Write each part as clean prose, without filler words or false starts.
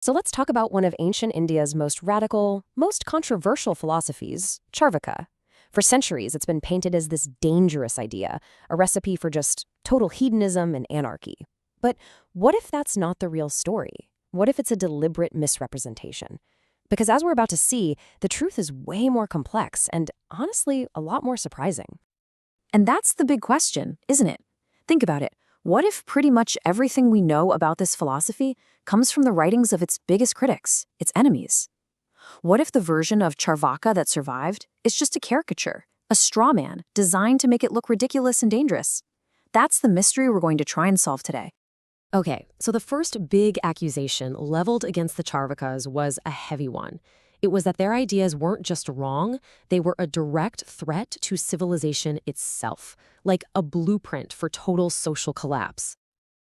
So let's talk about one of ancient India's most radical, most controversial philosophies, Cārvaka. For centuries, it's been painted as this dangerous idea, a recipe for just total hedonism and anarchy. But what if that's not the real story? What if it's a deliberate misrepresentation? Because as we're about to see, the truth is way more complex and, honestly, a lot more surprising. And that's the big question, isn't it? Think about it. What if pretty much everything we know about this philosophy comes from the writings of its biggest critics, its enemies? What if the version of Cārvaka that survived is just a caricature, a straw man designed to make it look ridiculous and dangerous? That's the mystery we're going to try and solve today. Okay, so the first big accusation leveled against the Cārvakas was a heavy one. It was that their ideas weren't just wrong, they were a direct threat to civilization itself, like a blueprint for total social collapse.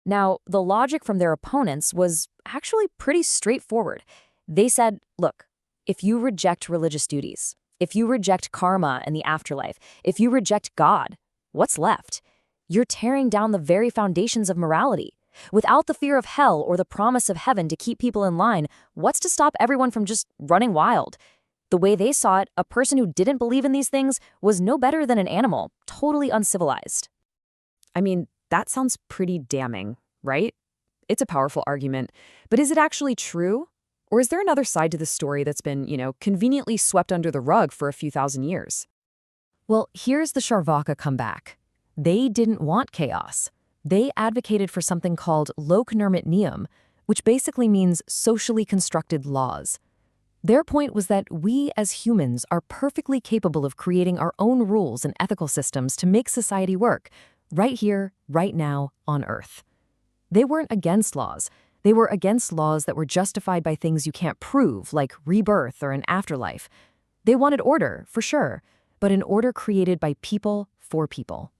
Now, the logic from their opponents was actually pretty straightforward. They said, look, if you reject religious duties, if you reject karma and the afterlife, if you reject God, what's left? You're tearing down the very foundations of morality. Without the fear of hell or the promise of heaven to keep people in line, what's to stop everyone from just running wild? The way they saw it, a person who didn't believe in these things was no better than an animal, totally uncivilized. I mean, that sounds pretty damning, right? It's a powerful argument, but is it actually true? Or is there another side to the story that's been, conveniently swept under the rug for a few thousand years? Well, here's the Cārvaka comeback. They didn't want chaos. They advocated for something called lok nirmit niyam, which basically means socially constructed laws. Their point was that we as humans are perfectly capable of creating our own rules and ethical systems to make society work, right here, right now, on Earth. They weren't against laws. They were against laws that were justified by things you can't prove, like rebirth or an afterlife. They wanted order, for sure, but an order created by people for people.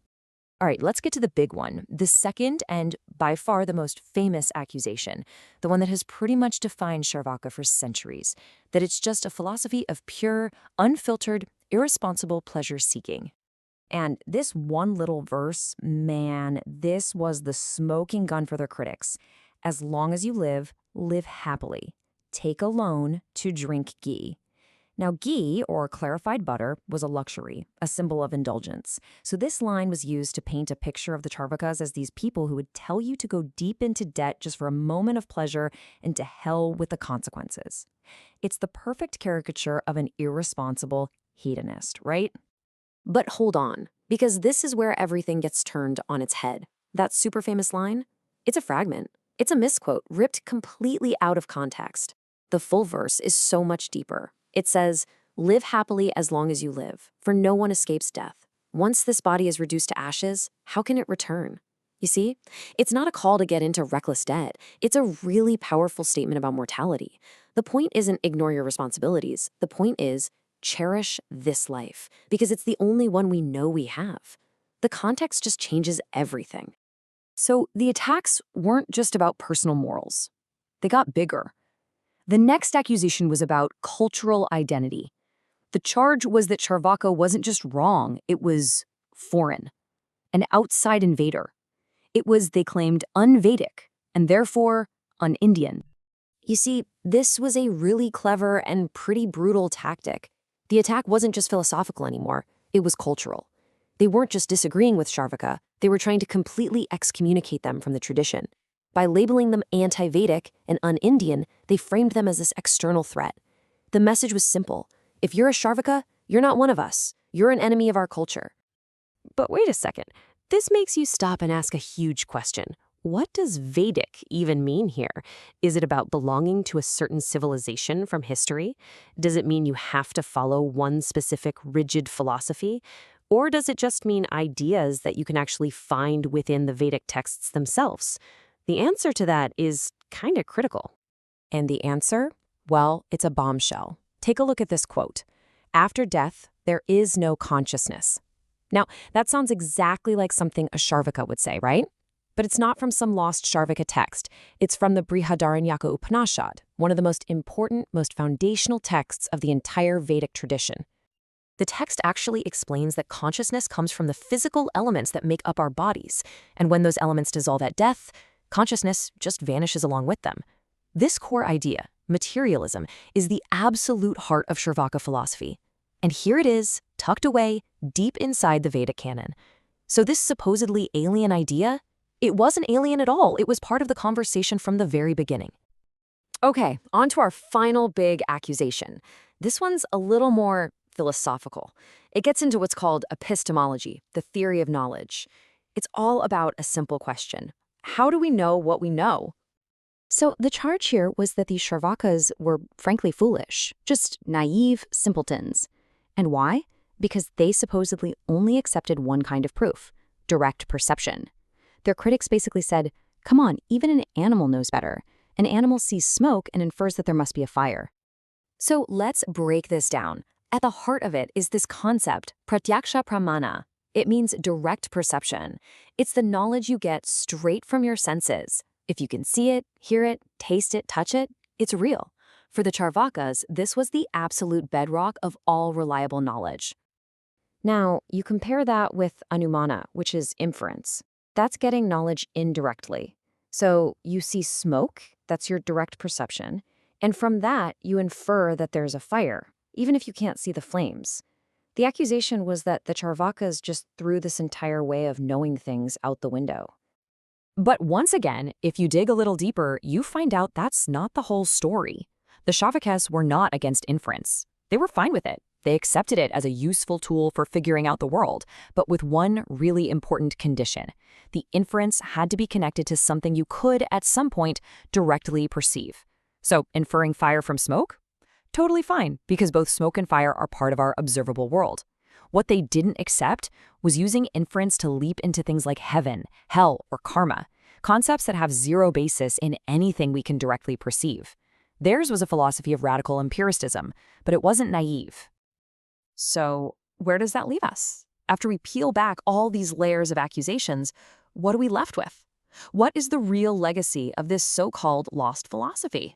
All right, let's get to the big one, the second and by far the most famous accusation, the one that has pretty much defined Cārvaka for centuries, that it's just a philosophy of pure, unfiltered, irresponsible pleasure-seeking. And this one little verse, man, this was the smoking gun for their critics. As long as you live, live happily. Take a loan to drink ghee. Now, ghee, or clarified butter, was a luxury, a symbol of indulgence. So this line was used to paint a picture of the Cārvakas as these people who would tell you to go deep into debt just for a moment of pleasure and to hell with the consequences. It's the perfect caricature of an irresponsible hedonist, right? But hold on, because this is where everything gets turned on its head. That super famous line? It's a fragment. It's a misquote ripped completely out of context. The full verse is so much deeper. It says, live happily as long as you live, for no one escapes death. Once this body is reduced to ashes, how can it return? You see, it's not a call to get into reckless debt. It's a really powerful statement about mortality. The point isn't ignore your responsibilities. The point is cherish this life, because it's the only one we know we have. The context just changes everything. So the attacks weren't just about personal morals. They got bigger. The next accusation was about cultural identity. The charge was that Cārvaka wasn't just wrong, it was foreign, an outside invader. It was, they claimed, un-Vedic, and therefore un-Indian. You see, this was a really clever and pretty brutal tactic. The attack wasn't just philosophical anymore, it was cultural. They weren't just disagreeing with Cārvaka, they were trying to completely excommunicate them from the tradition. By labeling them anti-Vedic and un-Indian, they framed them as this external threat. The message was simple. If you're a Cārvaka, you're not one of us. You're an enemy of our culture. But wait a second. This makes you stop and ask a huge question. What does Vedic even mean here? Is it about belonging to a certain civilization from history? Does it mean you have to follow one specific rigid philosophy? Or does it just mean ideas that you can actually find within the Vedic texts themselves? The answer to that is kind of critical. And the answer? Well, it's a bombshell. Take a look at this quote. After death, there is no consciousness. Now, that sounds exactly like something a Cārvaka would say, right? But it's not from some lost Cārvaka text. It's from the Brihadaranyaka Upanishad, one of the most important, most foundational texts of the entire Vedic tradition. The text actually explains that consciousness comes from the physical elements that make up our bodies, and when those elements dissolve at death, consciousness just vanishes along with them. This core idea, materialism, is the absolute heart of Cārvaka philosophy. And here it is, tucked away deep inside the Vedic canon. So this supposedly alien idea, it wasn't alien at all. It was part of the conversation from the very beginning. Okay, on to our final big accusation. This one's a little more philosophical. It gets into what's called epistemology, the theory of knowledge. It's all about a simple question. How do we know what we know? So the charge here was that these Cārvakas were frankly foolish, just naive simpletons. And why? Because they supposedly only accepted one kind of proof, direct perception. Their critics basically said, come on, even an animal knows better. An animal sees smoke and infers that there must be a fire. So let's break this down. At the heart of it is this concept, pratyaksha pramana. It means direct perception. It's the knowledge you get straight from your senses. If you can see it, hear it, taste it, touch it, it's real. For the Cārvakas, this was the absolute bedrock of all reliable knowledge. Now, you compare that with anumana, which is inference. That's getting knowledge indirectly. So you see smoke, that's your direct perception, and from that, you infer that there's a fire, even if you can't see the flames. The accusation was that the Cārvakas just threw this entire way of knowing things out the window. But once again, if you dig a little deeper, you find out that's not the whole story. The Cārvakas were not against inference. They were fine with it. They accepted it as a useful tool for figuring out the world, but with one really important condition. The inference had to be connected to something you could, at some point, directly perceive. So, inferring fire from smoke? Totally fine, because both smoke and fire are part of our observable world. What they didn't accept was using inference to leap into things like heaven, hell, or karma, concepts that have zero basis in anything we can directly perceive. Theirs was a philosophy of radical empiricism, but it wasn't naive. So, where does that leave us? After we peel back all these layers of accusations, what are we left with? What is the real legacy of this so-called lost philosophy?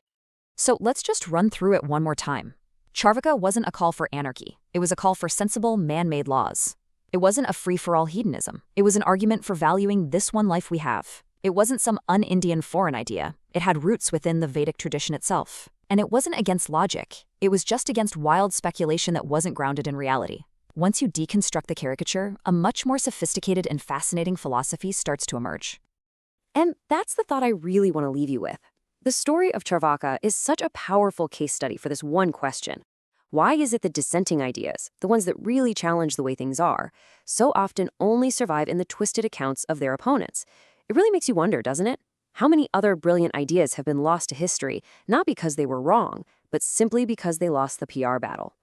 So let's just run through it one more time. Cārvaka wasn't a call for anarchy. It was a call for sensible, man-made laws. It wasn't a free-for-all hedonism. It was an argument for valuing this one life we have. It wasn't some un-Indian foreign idea. It had roots within the Vedic tradition itself. And it wasn't against logic. It was just against wild speculation that wasn't grounded in reality. Once you deconstruct the caricature, a much more sophisticated and fascinating philosophy starts to emerge. And that's the thought I really want to leave you with. The story of Cārvaka is such a powerful case study for this one question. Why is it that dissenting ideas, the ones that really challenge the way things are, so often only survive in the twisted accounts of their opponents? It really makes you wonder, doesn't it? How many other brilliant ideas have been lost to history, not because they were wrong, but simply because they lost the PR battle?